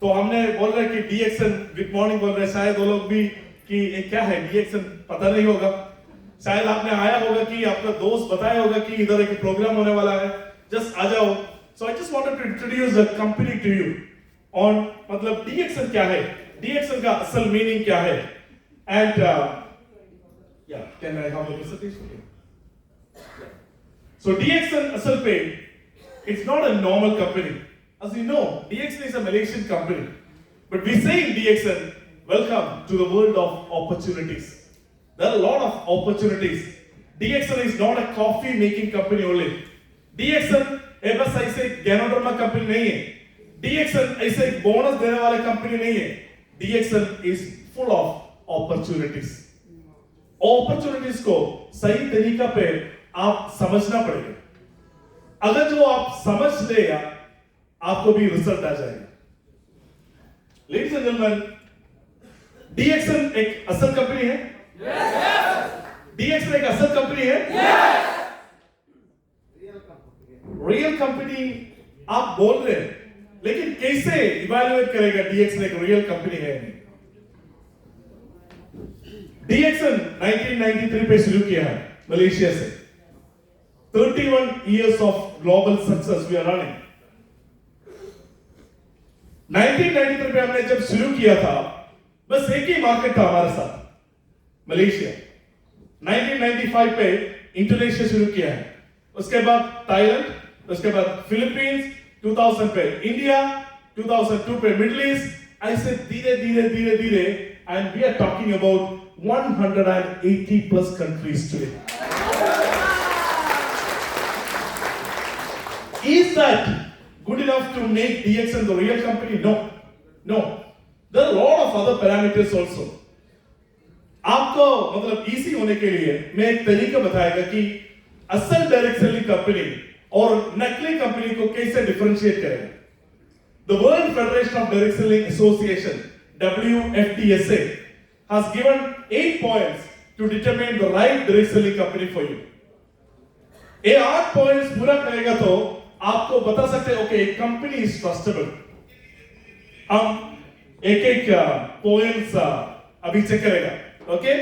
तो हमने बोल रहे कि डीएक्सन गुड मॉर्निंग बोल रहे, शायद वो लोग भी कि ये क्या है डीएक्सन पता नहीं होगा। शायद आपने आया होगा कि आपका दोस्त बताया होगा कि इधर एक प्रोग्राम होने वाला है, जस्ट आ जाओ। So I just wanted to introduce the company to you on मतलब डीएक्सन क्या है, डीएक्सन का असल मीनिंग क्या है। एंड या can I have the presentation? So DXN असल पे it's not a normal company. As you know, DXN is a Malaysian company. But we say in DXN, welcome to the world of opportunities. There are a lot of opportunities. DXN is not a coffee making company only. DXN बस ऐसे गैनोड्रामा company नहीं है. DXN ऐसे एक bonus देने वाला company नहीं है. DXN is full of opportunities. Opportunities को सही तरीका पे आप समझना पड़ेगा. अगर जो आप समझ लेगा आपको भी रिजल्ट आ जाएगा. Ladies and gentlemen, DXN एक असल कंपनी है? Yes. DXN एक असल कंपनी है? Yes. रियल कंपनी आप बोल रहे हैं, लेकिन कैसे इवैल्यूएट करेगा DXN एक रियल कंपनी है? DXN 1993 पे शुरू किया है मलेशिया से. 31 years of global success we are running. 1993 पे हमने जब शुरू किया था, बस एक ही मार्केट था हमारे साथ, मलेशिया. 1995 पे इंडोनेशिया शुरू किया है, उसके बाद थाईलैंड, उसके बाद फिलीपींस, 2000 पे इंडिया, 2002 पे मिडिल ईस्ट, ऐसे धीरे धीरे धीरे धीरे, and we are talking about 180 plus countries today. Is that good enough to make DXN the real company? No. No. There are a lot of other parameters also. आपको मतलब easy होने के लिए मैं एक तरीका बताएगा कि असल डायरेक्ट सेलिंग कंपनी और नकली कंपनी को कैसे डिफरेंशिएट करेगा. The World Federation of Direct Selling Association, WFDSA, has given 8 points to determine the right direct selling company for you. ये 8 points पूरा करेगा तो आपको बता सकते हैं, ओके कंपनी इज ट्रस्टेबल. हम एक एक पॉइंट्स अभी चेक करेगा. Okay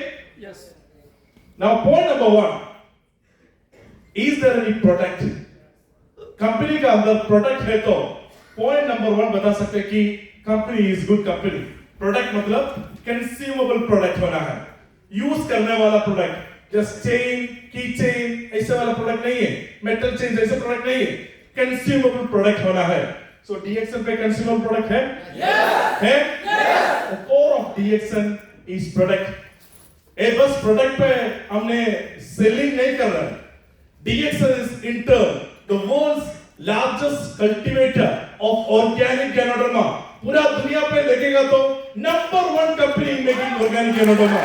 Yes. Now point number 1, is there any product. Company का अंदर प्रोडक्ट है तो पॉइंट नंबर 1 बता सकते हैं कि company is good company. Product मतलब कंज्यूमेबल प्रोडक्ट होना है, यूज करने वाला प्रोडक्ट. जस्ट चेन, की चेन ऐसे वाला प्रोडक्ट नहीं है, मेटल चेन जैसे प्रोडक्ट नहीं है, कंज्यूमेबल प्रोडक्ट होना है. सो DXN पे कंज्यूमेबल प्रोडक्ट है? Yes. है? Yes. The core of DXN is product. ए बस प्रोडक्ट पे हमने सेलिंग नहीं कर रहा है. DXN is in turn the world's largest cultivator of organic ganoderma. पूरा दुनिया पे देखेगा तो number 1 company in making organic ganoderma.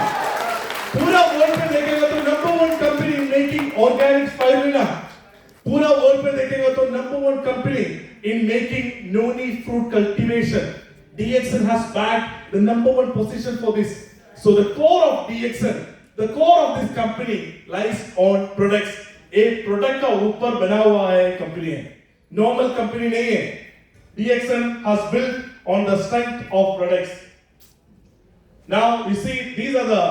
पूरा वर्ल्ड पे देखेगा तो number 1 company in making organic spirulina. पूरा वर्ल्ड पे देखेगा तो number 1 company in making noni fruit cultivation. DXN has bagged the number 1 position for this. So the core of DXN, the core of this company lies on products. एक product का ऊपर बना हुआ है कंपनी है, नॉर्मल कंपनी नहीं है. DXN has built on the strength of products. Now you see these are the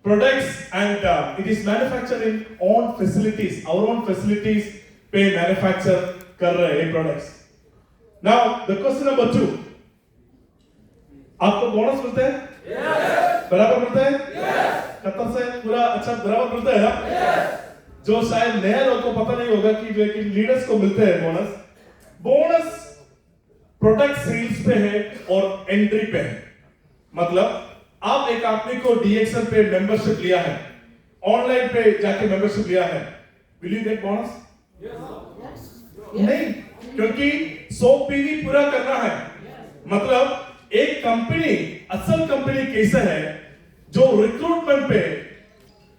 products and it is manufactured in own facilities. Our own facilities पे manufacture कर रहे हैं products. Now the question number 2, आपको bonus मिलता है? Yes. बराबर मिलता है? Yes. कतर से पूरा अच्छा बराबर मिलता है ना? Yes. जो शायद नया लोगों को पता नहीं होगा कि लेकिन लीडर्स को मिलते हैं बोनस. बोनस प्रोडक्ट सेल्स पे है और एंट्री पे है. मतलब आप एक आदमी को DXN पे मेंबरशिप लिया है, ऑनलाइन पे जाके मेंबरशिप लिया है, विल यू गेट बोनस? नहीं, क्योंकि 100 पीवी पूरा करना है. मतलब एक कंपनी, असल कंपनी कैसा है जो रिक्रूटमेंट पे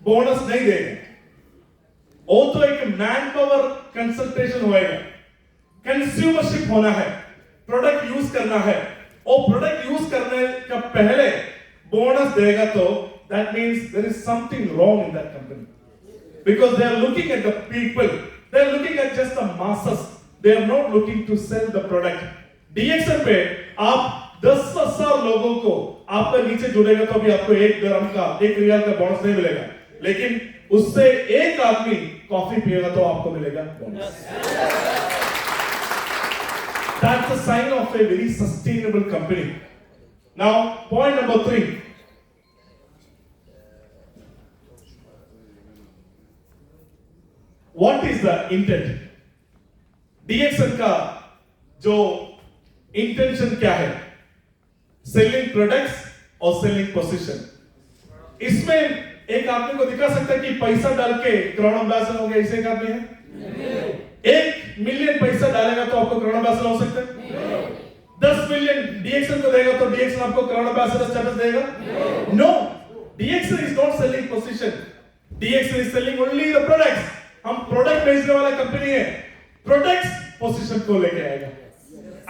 बोनस नहीं देगा. वो तो एक मैन पावर कंसल्टेशन होएगा, कंज्यूमरशिप होना है, प्रोडक्ट यूज करना है. और प्रोडक्ट यूज करने का पहले बोनस देगा तो that means there is something wrong in that company, because they are looking at the people, they are looking at just the masses, they are not looking to sell the product. DXN पे आप लोगों को आपका नीचे जुड़ेगा तो भी आपको 1 रियाल का बोनस नहीं मिलेगा, लेकिन उससे एक आदमी कॉफी पिएगा तो आपको मिलेगा bonus. That's a sign of a very sustainable company. Now, point number 3. What is the intent? DXN का जो इंटेंशन क्या है? सेलिंग प्रोडक्ट्स और सेलिंग पोजीशन। इसमें एक आदमी को दिखा सकता है कि पैसा डाल के क्राउन एम्बेसडर हो गया, इसे एक आदमी है। 1 मिलियन पैसा डालेगा तो आपको क्राउन एम्बेसडर हो सकता है। 10 मिलियन DXN को देगा तो DXN आपको क्राउन एम्बेसडर स्टेटस देगा? No, DXN is not selling position, DXN is selling only the products. हम प्रोडक्ट बेचने वाला कंपनी है, प्रोडक्ट्स पोजीशन को लेके आएगा।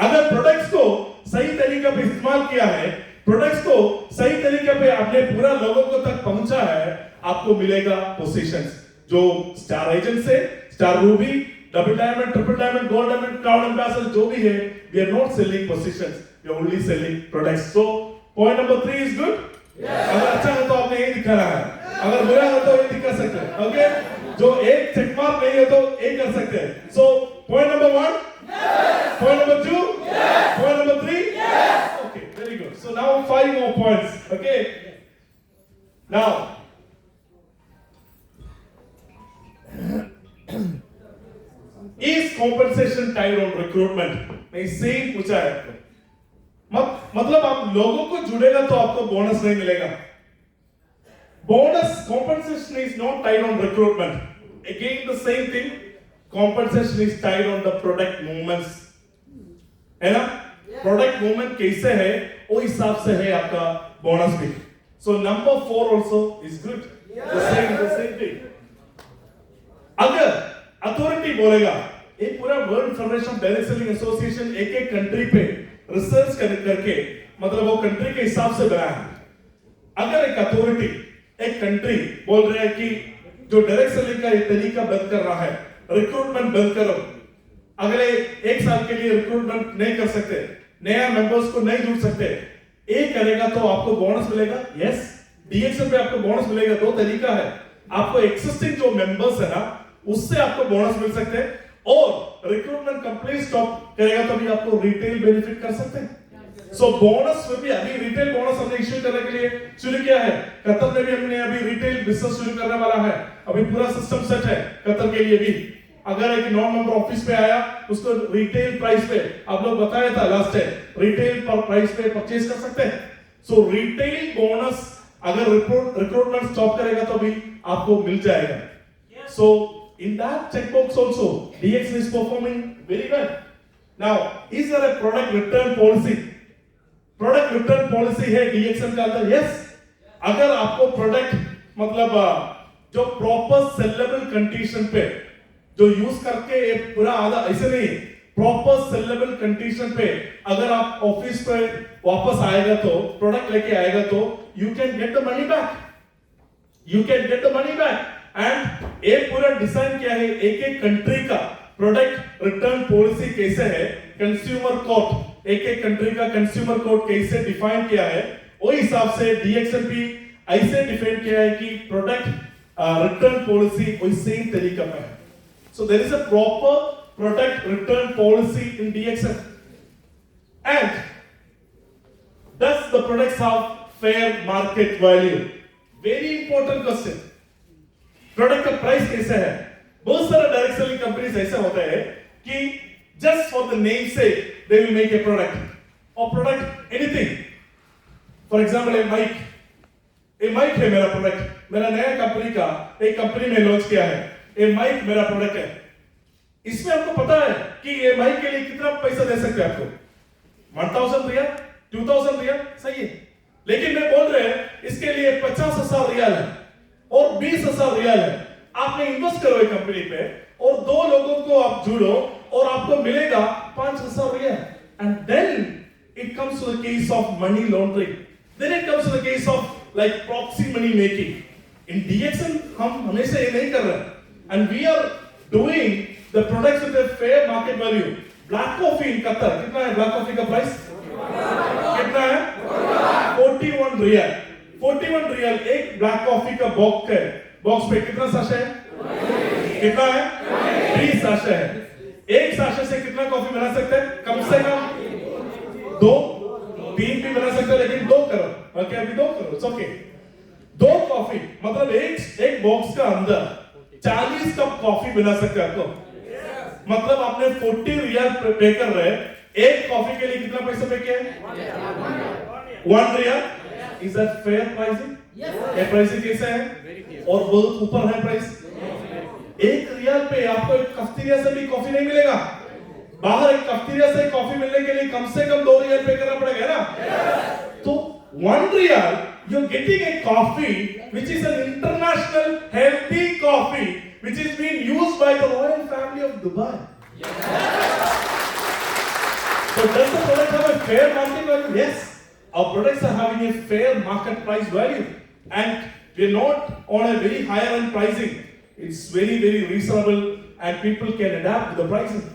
अगर प्रोडक्ट्स को सही तरीके पे इस्तेमाल किया है, प्रोडक्ट्स को सही तरीके पे आपने पूरा लोगों को तक पहुंचा है, आपको मिलेगा पोजीशंस। जो स्टार एजेंट से star ruby, double diamond, triple diamond, gold diamond, crown ambassador जो भी है, we are not selling positions, we are only selling products. So point number 3 is good. अगर अच्छा है तो आपने ये दिखा रहा है, अगर बुरा है तो ये दिखा सकते हैं। ओके, जो एक चेक मार्क नहीं है तो एक कर सकते हैं। सो point number 1, point number 2, point number 3, okay, very good. So now 5 more points. Okay, now is compensation tied on recruitment? मैं सेम पूछा है आपको। मतलब आप लोगों को जुड़ेगा तो आपको बोनस नहीं मिलेगा। Bonus compensation is not tied on recruitment. Again the same thing, compensation is tied on the product movements. है ना? Product movement कैसे है, वो हिसाब से है आपका बोनस भी। So number 4 also is good. The same thing. अगर अथॉरिटी बोलेगा, एक पूरा world federation of direct selling association एक कंट्री पे रिसर्च करके, मतलब वो कंट्री के हिसाब से बनाया है। अगर एक अथॉरिटी, एक कंट्री बोल रहा है कि जो डायरेक्ट सेलिंग का तरीका बंद कर रहा है, रिक्रूटमेंट बंद करो, अगले 1 साल के लिए रिक्रूटमेंट नहीं कर सकते, नया मेंबर्स को नहीं जुड़ सकते, एक करेगा तो आपको बोनस मिलेगा। यस, DXN पे आपको बोनस मिलेगा। 2 तरीका है, आपको एक्सिस्टिंग जो मेंबर्स है ना, उससे आपको बोनस मिल सकते हैं, और रिक्रूटमेंट कंप्लीट स्टॉप करेगा तो भी आपको रिटेल बेनिफिट कर सकते हैं। सो बोनस में भी अभी रिटेल बोनस हमने इश्यू करने के लिए शुरू किया है। कतर में भी हमने अभी रिटेल बिजनेस शुरू करने वाला है, अभी पूरा सिस्टम सेट है कतर के लिए भी। अगर एक नॉन मेंबर ऑफिस पे आया, उसको रिटेल प्राइस पे, आप लोग बताया था लास्ट टाइम, रिटेल पर प्राइस पे परचेज कर सकते हैं। सो रिटेल बोनस अगर रिक्रूटमेंट स्टॉप करेगा तो भी आपको मिल जाएगा। सो in that checkbox also DXN is performing very well. Now is there a product return policy? Product return policy है DXN का अंदर। यस, अगर आपको प्रोडक्ट मतलब जो प्रॉपर सेलेबल कंडीशन पे जो यूज करके पूरा आधा ऐसे नहीं, प्रॉपर सेलेबल कंडीशन पे अगर आप ऑफिस पे वापस आएगा तो प्रोडक्ट लेके आएगा तो you can get the money back, you can get the money back. And ये पूरा डिजाइन क्या है, एक कंट्री का प्रोडक्ट रिटर्न पॉलिसी कैसे है, कंज्यूमर कोर्ट, एक कंट्री का कंज्यूमर कोर्ट कैसे डिफाइन किया है, वही हिसाब से DXN भी ऐसे डिफाइन किया है कि प्रोडक्ट रिटर्न पॉलिसी वही सेम तरीका पे है। So there is a proper product return policy in DXN। And does the products have fair market value? Very important question. Product का प्राइस कैसे है? बहुत सारे डायरेक्ट सेलिंग कंपनीज ऐसे होते हैं कि just for the name sake they will make a product or product anything. For example, a mic है मेरा प्रोडक्ट, मेरा नया कंपनी का एक कंपनी में लॉन्च किया है, ये माइक मेरा प्रोडक्ट है। इसमें आपको पता है कि ये माइक के लिए कितना पैसा दे सकते हैं आपको, 1000 रियाल, 2000 रियाल, सही है। लेकिन मैं बोल रहे हैं इसके लिए 50,000 रियाल है और 20,000 रियाल है। आपने इन्वेस्ट करो एक कंपनी पे और 2 लोगों को आप जुड़ो और आपको मिलेगा 5,000 riyal. And then it comes to the case of money laundering, then it comes to the case of like proxy money making. In DXN हम हमेशा ये नहीं कर रहे हैं, and we are doing the products with a fair market value. Black coffee in Qatar कितना है? Black coffee का प्राइस कितना है? रियल 41 रियल एक ब्लैक कॉफी का बॉक्स पे कितना साशे है? कितना है? 20 साशे है। एक साशे से कितना कॉफी बना सकते हैं? कम से कम 2, 3 भी बना सकते हैं, लेकिन 2 करो। ओके, अभी 2 करो, इट्स ओके। 2 कॉफी मतलब एक बॉक्स का अंदर 40 कप कॉफी बना सकते हैं आपको। मतलब आपने 40 रियल पे कर रहे हैं, एक कॉफी के लिए कितना पैसा पे किया है? 1 real. Is that fair pricing? ये प्राइसिंग कैसा है? और बहुत ऊपर है प्राइस। 1 रियल पे आपको एक कफ्तीरिया से भी कॉफी नहीं मिलेगा। बाहर एक कफ्तीरिया से कॉफी मिलने के लिए कम से कम 2 रियल पे करना पड़ेगा ना। तो 1 real you're getting a coffee which is an international healthy coffee which is being used by the royal family of Dubai. So does the product have a fair market value? Yes. Our products are having a fair market price value and we're not on a very higher end pricing. It's very reasonable and people can adapt to the pricing.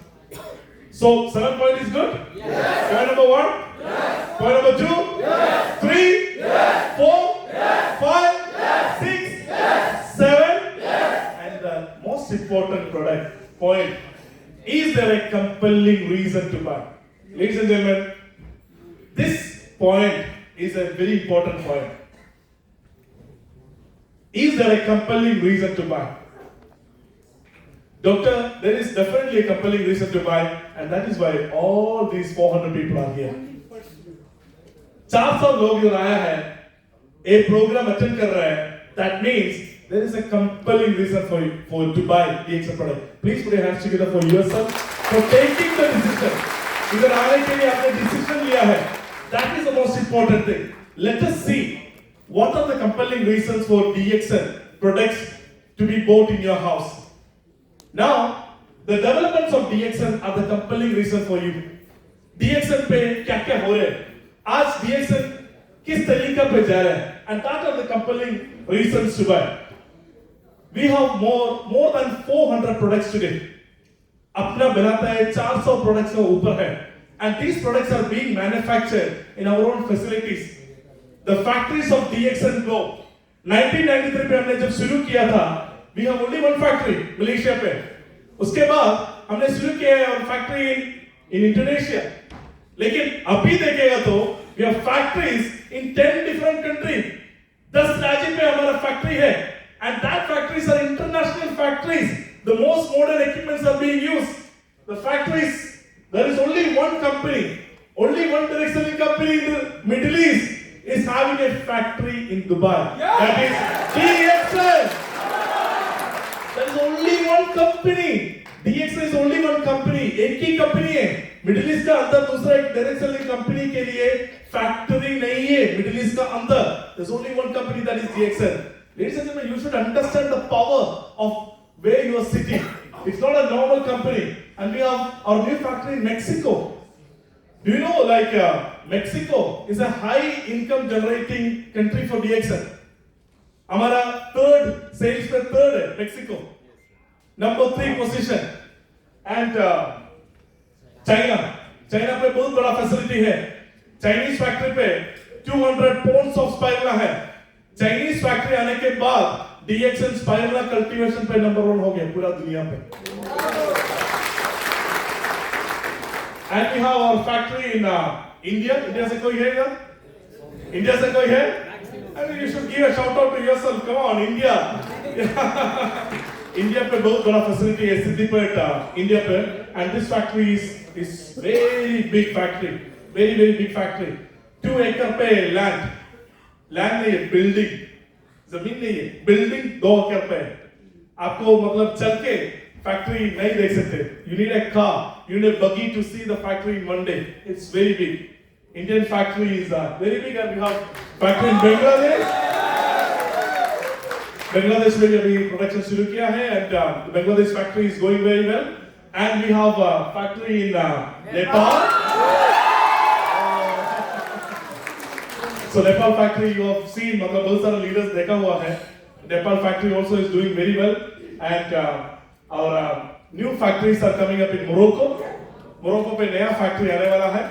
So 7 point is good? Yes. Point number 1? Yes. Point number 2? Yes. 3? Yes. 4? Yes. 5? Yes. 6? Yes. 7? Yes. And the most important point, is there a compelling reason to buy? Ladies and gentlemen, this point is a very important point. Is there a compelling reason to buy? Doctor, there is definitely a compelling reason to buy, and that is why all these 400 people are here. 400 लोग जो आया है, एक programme attend कर रहा है, that means there is a compelling reason for to buy DXN product. Please put your hands together for yourself for taking the decision. इधर आने के लिए आपने decision लिया है. That is the most important thing. Let us see what are the compelling reasons for DXN products to be bought in your house. Now, the developments of DXN are the compelling reason for you. DXN पे क्या-क्या हो रहा है? आज DXN किस तरीका पे जा रहा है? And that are the compelling reasons to buy. We have more than 400 products today. अपना बनाता है 400 products का ऊपर है. And these products are being manufactured in our own facilities. The factories of DXN Globe. 1993 पे हमने जब शुरू किया था, we have only one factory, Malaysia पे. उसके बाद हमने शुरू किया है और factory in Indonesia. लेकिन अभी देखेगा तो we have factories in 10 different countries. 10 राज्य पे हमारा factory है. And that factories are international factories. The most modern equipments are being used. The factories, there is only one company, only one direct selling company in the Middle East is having a factory in Dubai. Yeah. That is DXN. There is only one company. DXN is only one company. एक ही company है. Middle east का अंदर दूसरा एक direct selling company के लिए factory नहीं है. मिडिल ईस्ट का अंदर there is only one company, that is DXN. Ladies and gentlemen, you should understand the power of where you are sitting. It's not a normal company, and we have our new factory in Mexico. Do you know, like Mexico is a high income generating country for DXN. हमारा third sales पे third है Mexico. Number 3 position. And China पे बहुत बड़ा facility है. Chinese factory पे 200 pounds of spirula है. Chinese factory आने के बाद DXN spirula cultivation पे number 1 हो गया पूरा दुनिया पे. And we have our factory in India. India से कोई है इधर? India से कोई है? I mean, you should give a shout out to yourself. Come on, India. India पे बहुत बड़ा facility है सिद्धिपेट India पे, and this factory is very big factory, very big factory. 2 acre पे land नहीं है, building, जमीन नहीं है, building 2 acre पे. आपको मतलब चल के factory नहीं देख सकते. You need a car, you need a buggy to see the factory in one day. It's very big. Indian factory is very big, and we have factory in Bangladesh. Bangladesh में अभी production शुरू किया है, and the Bangladesh factory is going very well. And we have a factory in Nepal. So Nepal factory you have seen, मतलब बहुत सारे leaders देखा हुआ है. Nepal factory also is doing very well, and our new factories are coming up in Morocco. Morocco पे नया factory आने वाला है,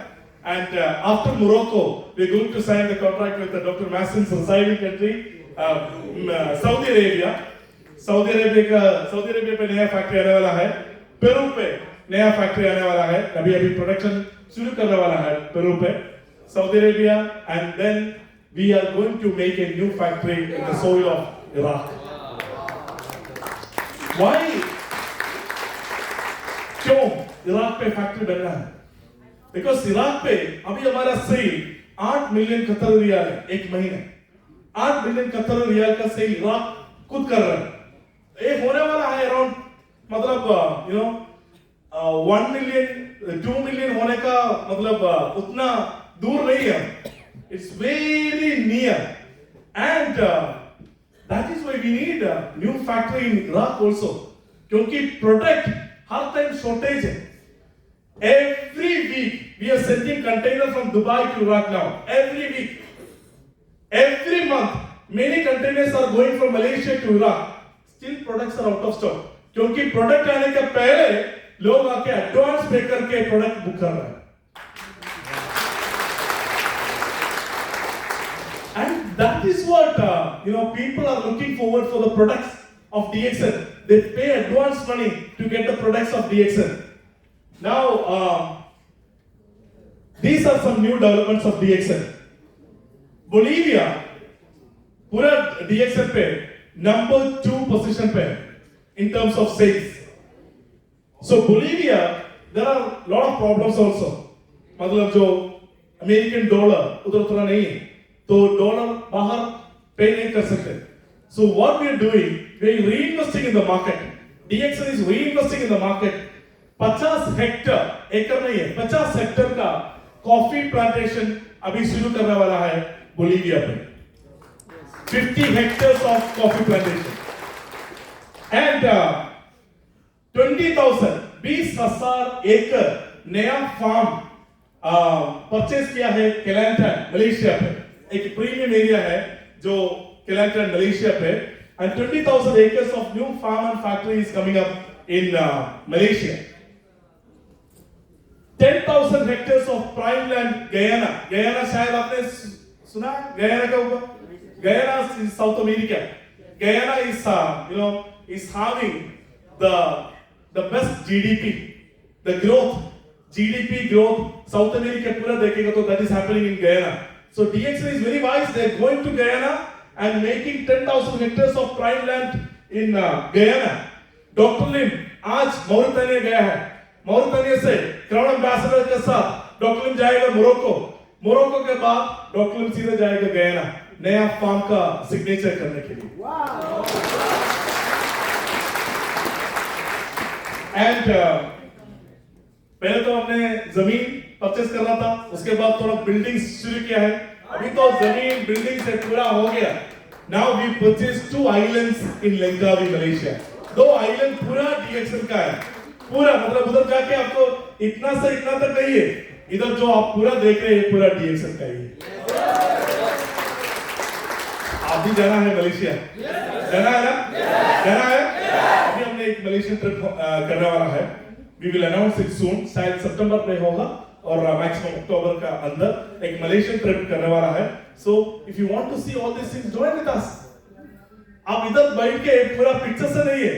And after Morocco, we're going to sign the contract with Dr. Massin's residing country, Saudi Arabia. Saudi Arabia पे नया factory आने वाला है, पेरू पे नया फैक्ट्री आने वाला है, अभी प्रोडक्शन शुरू करने वाला है पेरू पे, Saudi Arabia, and then we are going to make a new factory in the soil of Iraq. Why? क्यों इराक पे फैक्ट्री बनना है? Because इराक पे अभी हमारा सेल 8 मिलियन कतर रियाल है एक महीने, 8 मिलियन कतर रियाल का सेल इराक खुद कर रहा है. ये होने वाला है अराउंड, मतलब 1 मिलियन 2 मिलियन होने का मतलब उतना दूर नहीं है. It's very near, and that is why we need a new factory in Iraq also, क्योंकि प्रोडक्ट हर टाइम शॉर्टेज है. Every week we are sending container from Dubai to Iraq now. Every week, every month, many containers are going from Malaysia to Iraq. Still products are out of stock. क्योंकि product आने के पहले लोग आके advance पे करके product book कर रहे हैं. And that is what people are looking forward for the products of DXN. They pay advance money to get the products of DXN. Now, these are some new developments of DXN. Bolivia, पूरा DXN पे number 2 position पे in terms of sales. So Bolivia, there are lot of problems also. मतलब जो American dollar उधर उतना नहीं है, तो डॉलर बाहर पे नहीं कर सकते. So what we are doing, we are reinvesting in the market. DXN is reinvesting in the market. 50 Hector एकड़ नहीं है, 50 हेक्टर का कॉफी प्लांटेशन अभी शुरू करने वाला है बोलिविया पे. 50 hectares of coffee plantation, and 20,000 एकड़ नया फार्म परचेज किया है केलंटन मलेशिया पे. एक प्रीमियम एरिया है जो केलंटन मलेशिया पे, and 20,000 acres of new farm and factory is coming up in Malaysia. 10,000 hectares of prime land Guyana. Guyana शायद आपने सुना Guyana के ऊपर. Guyana is South America. Guyana is is having the best GDP, the growth, GDP growth. South America पूरा देखेगा तो that is happening in Guyana. So DXN is very wise. They are going to Guyana and making 10,000 hectares of prime land in Guyana. Dr. Lim आज Mauritania गया है. Mauritania से crown ambassador के साथ doctor लिम जाएगा मोरक्को. मोरक्को के बाद doctor लिम सीधे जाएगा गयाना नया फार्म का सिग्नेचर करने के लिए. एंड पहले तो हमने जमीन परचेस करना था, उसके बाद थोड़ा बिल्डिंग शुरू किया है. अभी तो जमीन बिल्डिंग से पूरा हो गया. Now we purchase 2 islands in Langkawi Malaysia. 2 island पूरा DXN का है. पूरा मतलब उधर जाके आपको इतना से इतना तक नहीं है, इधर जो आप पूरा देख रहे हैं पूरा DXN का ही है. आप भी जाना है मलेशिया? जाना है ना? जाना है? अभी हमने एक मलेशियन ट्रिप करने वाला है. We will announce it soon. शायद सितंबर में होगा और मैक्सिमम अक्टूबर का अंदर एक मलेशियन ट्रिप करने वाला है. So if you want to see all these things, join with us. आप इधर बैठ के पूरा पिक्चर से नहीं है,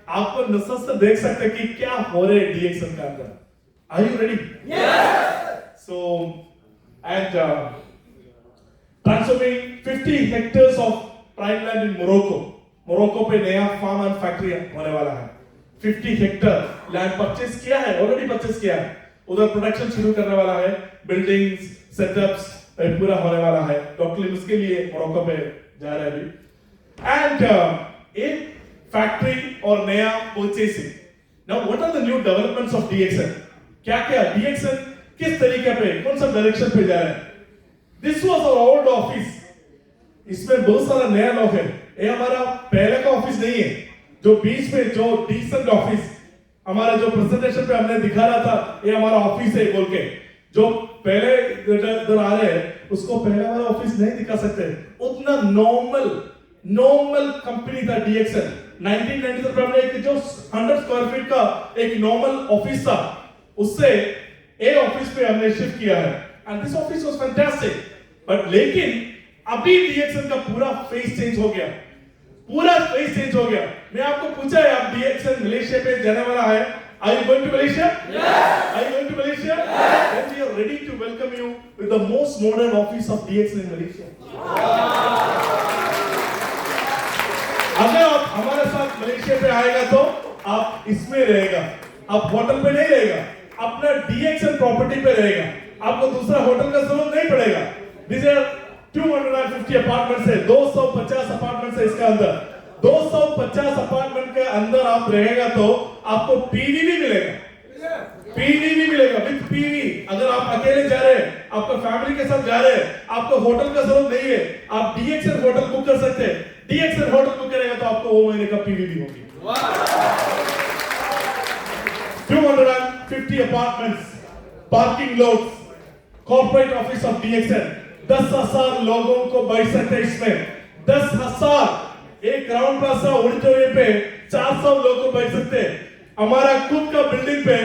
आपको नजर से देख सकते हैं कि क्या हो रहे हैं DXN का अंदर. Are you ready? Yes. So and transforming 50 hectares of prime land in Morocco. Morocco पे नया फार्म एंड फैक्ट्री होने वाला है. 50 हेक्टर लैंड परचेज किया है, ऑलरेडी परचेज किया है. उधर प्रोडक्शन शुरू करने वाला है. बिल्डिंग्स सेटअप्स पूरा होने वाला है. डॉक्टर लिम उसके लिए मोरक्को पे जा रहे हैं अभी. एंड एक फैक्ट्री और नया purchasing. Now what are the new developments of DXN? क्या क्या DXN किस तरीके पे कौन सा डायरेक्शन पे जा रहा है? This was our old office. इसमें बहुत सारा नया लोग है. ये हमारा पहले का ऑफिस नहीं है जो बीच में जो डिसेंट ऑफिस हमारा जो प्रेजेंटेशन पे हमने दिखा रहा था, ये हमारा ऑफिस है बोल के जो पहले इधर आ रहे हैं उसको पहले वाला ऑफिस नहीं दिखा सकते. उतना नॉर्मल कंपनी था DXN. 1993 में हमने एक जो 100 स्क्वायर फीट का एक नॉर्मल ऑफिस था, उससे ए ऑफिस पे हमने शिफ्ट किया है. and this office was fantastic. But लेकिन अभी DXN का पूरा फेस चेंज हो गया, पूरा फेस चेंज हो गया। मैं आपको पूछा है, आप DXN मलेशिया पे जाने वाला है, are you going to Malaysia? Yes. Are you going to Malaysia? Yes. Then we are ready to welcome you with the most modern office of DXN in Malaysia. अगर आप हमारे साथ मलेशिया पे आएगा तो आप इसमें रहेगा, आप होटल पे नहीं रहेगा, अपना DXN प्रॉपर्टी पे रहेगा, आपको दूसरा होटल का जरूरत नहीं पड़ेगा। These are 250 अपार्टमेंट्स है, 250 अपार्टमेंट्स है इसके अंदर। 250 अपार्टमेंट के अंदर आप रहेगा तो आपको पीवी भी मिलेगा, पीवी भी मिलेगा विद पीवी। अगर आप अकेले जा रहे हैं, आपका फैमिली के साथ जा रहे हैं, आपको होटल का जरूरत नहीं है, आप DXN होटल बुक कर सकते हैं। DXN होटल बुक करेगा तो आपको वो महीने का पीवी भी होगी। 250 apartments, parking lots, corporate office of DXN। 10,000 लोगों को बैठ सकते हैं इसमें, 10,000। एक ग्राउंड प्लाजा ऑडिटोरियम पे 400 लोग को बैठ सकते हैं। हमारा खुद का बिल्डिंग पे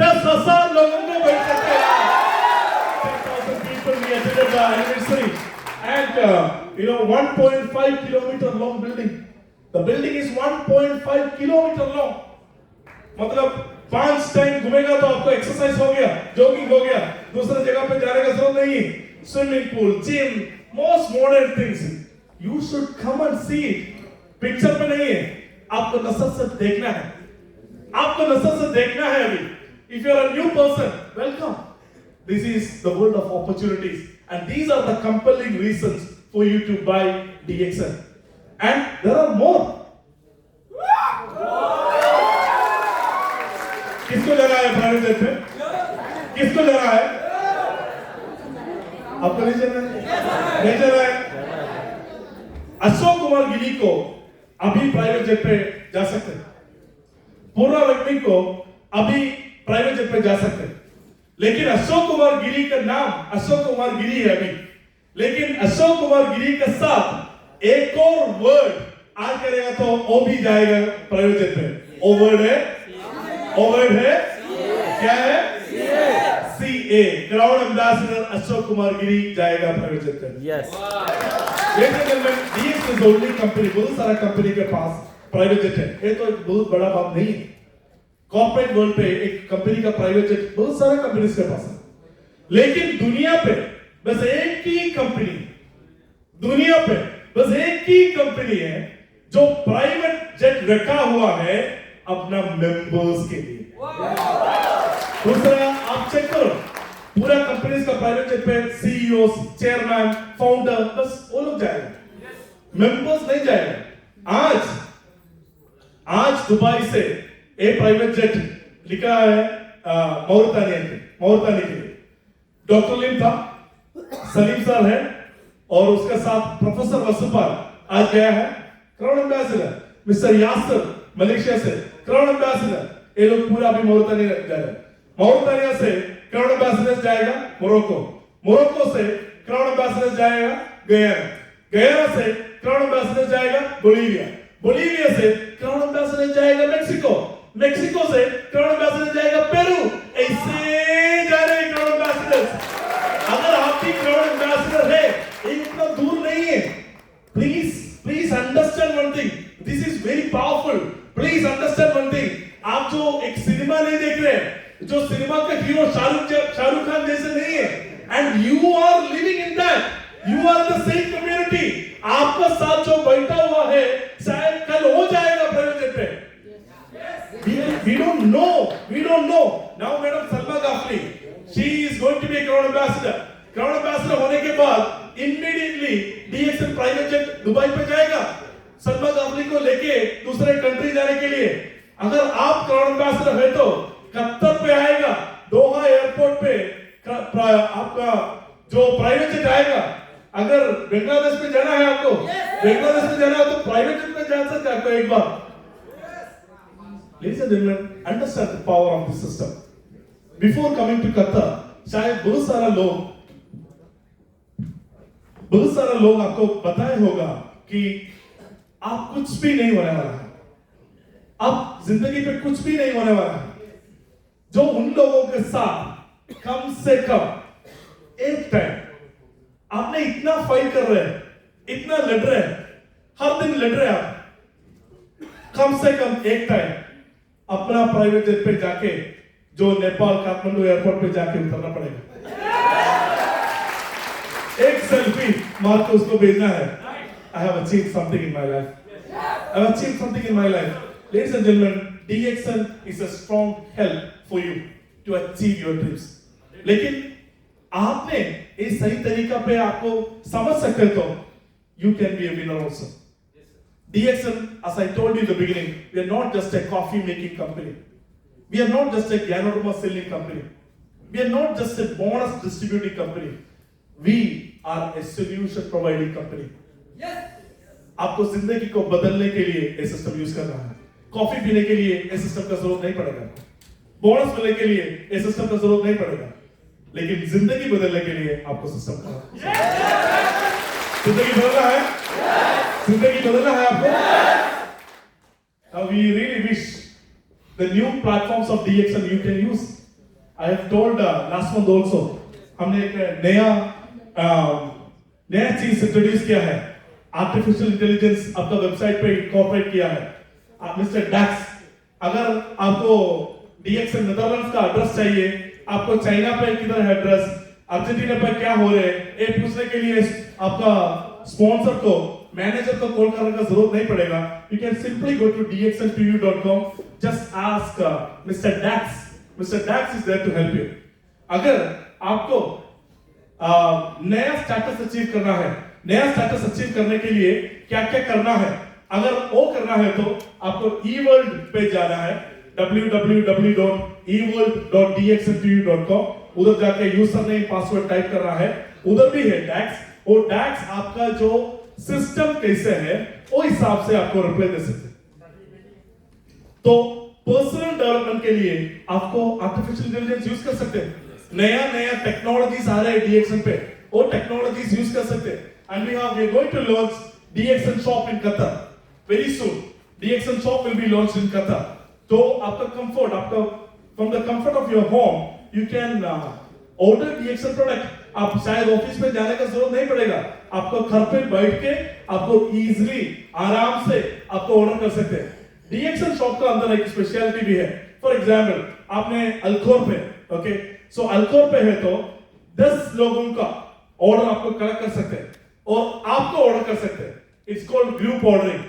10,000 लोगों को बैठ सकते हैं। 10,000 people we attended the anniversary and 1.5 kilometer long building. The building is 1.5 kilometer long. मतलब 5 टाइम घूमेगा तो आपको एक्सरसाइज हो गया, जॉगिंग हो गया, दूसरे जगह पे जाने का जरूरत नहीं। Swimming pool, gym, most modern things. You should come and see it. Picture पे नहीं है, आपको नजर से देखना है, आपको नजर से देखना है अभी। If you are a new person, welcome. This is the world of opportunities, and these are the compelling reasons for you to buy DXN. And there are more. किसको जाना है प्राइवेट जेट पे? किसको जाना है? आपको नहीं जाना है? नहीं जाना है? अशोक कुमार गिरी को अभी प्राइवेट जेट पे जा सकते हैं, पूर्णा रग्बी को अभी प्राइवेट जेट पे जा सकते हैं, लेकिन अशोक कुमार गिरी का नाम अशोक कुमार गिरी है अभी, लेकिन अशोक कुमार गिरी के साथ एक और वर्ड आज करेगा तो वो भी जाएगा प्राइवेट जेट पे। वो वर्ड है, वो वर्ड है क्या है? CA, crown ambassador Ashok Kumar Giri जाएगा प्राइवेट जेट पे। Yes DXN is the only company, बहुत सारा कंपनी के पास प्राइवेट जेट है। ये तो बहुत बड़ा बात नहीं है। कॉर्पोरेट वर्ल्ड पे एक कंपनी का प्राइवेट जेट बहुत सारा कंपनी के पास है, लेकिन दुनिया पे बस एक ही कंपनी, दुनिया पे बस एक ही कंपनी है जो प्राइवेट जेट रखा हुआ है अपना मेंबर्स के लिए। दूसरा आप चेक करो, पूरा कंपनी का प्राइवेट जेट पे CEO, चेयरमैन, फाउंडर, बस वो लोग जाएंगे, मेंबर्स नहीं जाएंगे। आज दुबई से एक प्राइवेट जेट लिखा है मौरितानिया के लिए। डॉक्टर लिम था, सलीम सर है, और उसके साथ प्रोफेसर वसुपाल आज गया है। Crown ambassador mister Yasir Malaysia से क्राउन एम्बेसडर, ये लोग पूरा अभी मौरितानिया जा रहे हैं। मौरितानिया से क्राउन एम्बेसडर जाएगा मोरक्को, मोरक्को से क्राउन एम्बेसडर जाएगा गयाना, गयाना से क्राउन एम्बेसडर जाएगा बोलीविया, बोलीविया से क्राउन एम्बेसडर जाएगा मेक्सिको, मेक्सिको से क्राउन एम्बेसडर जाएगा पेरू। ऐसे जा रहे क्राउन एम्बेसडर्स। अगर आप भी क्राउन एम्बेसडर है, ये इतना दूर नहीं है। Please understand one thing, this is very powerful. Please understand one thing, आप जो एक सिनेमा नहीं देख रहे हैं, जो सिनेमा का हीरो शाहरुख खान जैसे नहीं है, and you are living in that, you are the same community. आपका साथ जो बैठा हुआ है शायद कल हो जाएगा प्राइवेट जेट पे। We don't know. Now Madam Salma Ghafli, she is going to be a Crown Ambassador. Crown Ambassador होने के बाद immediately DXN private jet Dubai पे जाएगा सलमा गाफली को लेके दूसरे कंट्री जाने के लिए। अगर आप क्राउन एम्बेसडर है तो कतर पे आएगा, दोहा एयरपोर्ट पे आपका जो प्राइवेट जेट आएगा। अगर बांग्लादेश में जाना है आपको, बांग्लादेश में जाना है तो प्राइवेट जेट में जा सकते हैं आपको एक बार। Ladies and gentlemen, understand the power of this system. Before coming to Qatar, शायद बहुत सारा लोग आपको बताए होगा कि आप कुछ भी नहीं होने वाला है, आप जिंदगी पे कुछ भी नहीं होने वाला है। जो उन लोगों के साथ कम से कम एक टाइम आपने इतना फाइट कर रहे हैं, इतना लड़ रहे हैं, हर दिन लड़ रहे हैं आप, कम से कम एक टाइम अपना प्राइवेट जेट पे जाके जो नेपाल काठमांडू एयरपोर्ट पे जाके उतरना पड़ेगा, एक सेल्फी मार के उसको भेजना है। I have achieved something in my life. I have achieved something in my life. Ladies and gentlemen, DXN is a strong help for you to achieve your dreams. लेकिन आपने इस सही तरीका पे आपको समझ सकते तो you can be a winner also. DXN, as I told you in the beginning, we are not just a coffee making company. We are not just a Gyanorama selling company. We are not just a bonus distributing company. We are a solution providing company. आपको जिंदगी को बदलने के लिए ये system use करना है। Coffee पीने के लिए ये सिस्टम का जरूरत नहीं पड़ेगा, बोनस मिलने के लिए ये सिस्टम का जरूरत नहीं पड़ेगा, लेकिन जिंदगी बदलने के लिए आपको सिस्टम का जिंदगी बदलना है, जिंदगी बदलना है आपको। Now we really wish the new platforms of DXN you can use. I have told last month also, हमने एक नया चीज इंट्रोड्यूस किया है, आर्टिफिशियल इंटेलिजेंस आपका वेबसाइट पे इनकॉर्पोरेट किया है। मिस्टर डैक्स, अगर आपको DXN नेदरलैंड्स का एड्रेस चाहिए, आपको चाइना पे किधर है एड्रेस, अर्जेंटीना पे क्या हो रहा है, ये पूछने के लिए आपका स्पॉन्सर को, मैनेजर को कॉल करने का जरूरत नहीं पड़ेगा। You can simply go to dxntoyou.com, just ask Mr. Dax. Mr. Dax is there to help you. अगर आपको नया स्टेटस अचीव करना है, नया स्टेटस अचीव करने के लिए क्या क्या करना है, अगर वो करना है तो आपको eWorld पे जाना है, www.eworld.dxntoyou.com, उधर जाके यूजर नेम पासवर्ड टाइप करना है, उधर भी है डैक्स, और डैक्स आपका जो सिस्टम कैसे है वो हिसाब से आपको रिप्लाई दे सकते हैं। तो पर्सनल डेवलपमेंट के लिए आपको आर्टिफिशियल इंटेलिजेंस यूज कर सकते हैं, नया नया टेक्नोलॉजीज आ रहे हैं DXN पे, वो टेक्नोलॉजीज यूज कर सकते हैं। And we are going to launch DXN shop in Qatar very soon. DXN shop will be launched in Qatar. तो आपका comfort, आपका from the comfort of your home, you can order DXN product. आप शायद office में जाने का जरूरत नहीं पड़ेगा, आपको घर पे बैठ के आपको इजीली आराम से आपको ऑर्डर कर सकते हैं। DXN शॉप का अंदर एक स्पेशलिटी भी है। फॉर एग्जांपल, आपने अल्कोर पे, ओके, सो अल्कोर पे है तो 10 लोगों का ऑर्डर आपको कलेक्ट कर सकते हैं और आपको ऑर्डर कर सकते हैं। It's called group ordering.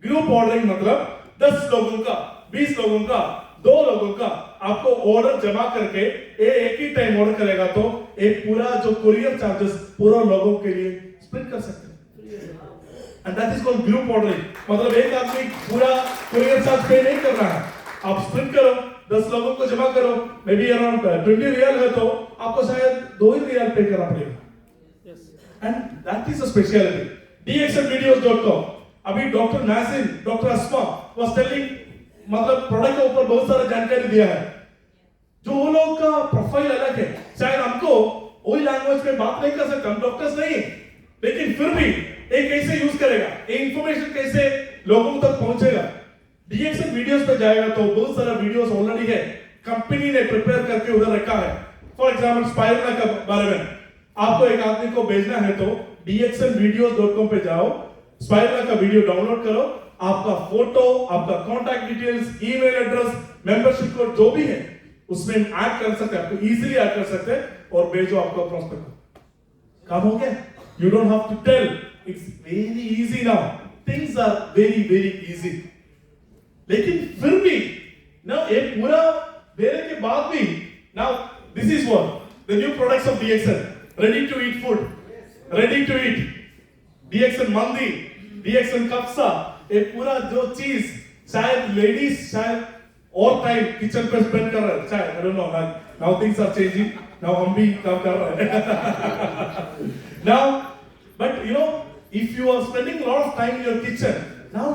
Group ordering मतलब 10 लोगों का, 20 लोगों का, 2 लोगों का आपको ऑर्डर जमा करके एक ही टाइम ऑर्डर करेगा तो एक पूरा जो कुरियर चार्जेस पूरा लोगों के लिए स्प्लिट कर सकते हैं। And that is called group ordering. मतलब एक आदमी पूरा कुरियर चार्ज पे नहीं कर रहा है, आप स्प्लिट करो, 10 लोगों को जमा करो, मे बी अराउंड 20 रियल है तो आपको शायद 2 ही रियल पे करना पड़ेगा। And that is a specialty. dxnvideos.com. अभी doctor Nasir, doctor Asma was telling, मतलब प्रोडक्ट के ऊपर बहुत सारा जानकारी दिया है। जो वो लोग का प्रोफाइल अलग है, शायद हमको वही लैंग्वेज में बात नहीं कर सकते, हम डॉक्टर्स नहीं, लेकिन फिर भी ये कैसे यूज करेगा, ये इंफॉर्मेशन कैसे लोगों तक पहुंचेगा। DXN वीडियोस पे जाएगा तो बहुत सारा वीडियोस ऑलरेडी है, कंपनी ने प्रिपेयर करके उधर रखा है। फॉर एग्जांपल स्पाइरना के बारे में आपको एक आदमी को भेजना है तो dxnvideos.com पे जाओ, स्पाइरना का वीडियो डाउनलोड करो, आपका फोटो, आपका contact details, email address, membership code जो भी है उसमें ऐड कर सकते हैं, आपको इजीली ऐड कर सकते हैं और भेजो आपका प्रॉस्पेक्ट को। काम हो गया? You don't have to tell, it's very easy now, things are very very easy. लेकिन फिर भी ना एक पूरा देने के बाद भी, now this is what the new products of DXN, ready to eat food, ready to eat DXN mandi, DXN kapsa, एक पूरा जो चीज शायद लेडीज शायद और टाइम किचन पे स्पेंड कर रहे हैं, शायद I don't know, now things are changing, now हम भी काम कर रहे हैं now, but you know, if you are spending a lot of time in your kitchen, now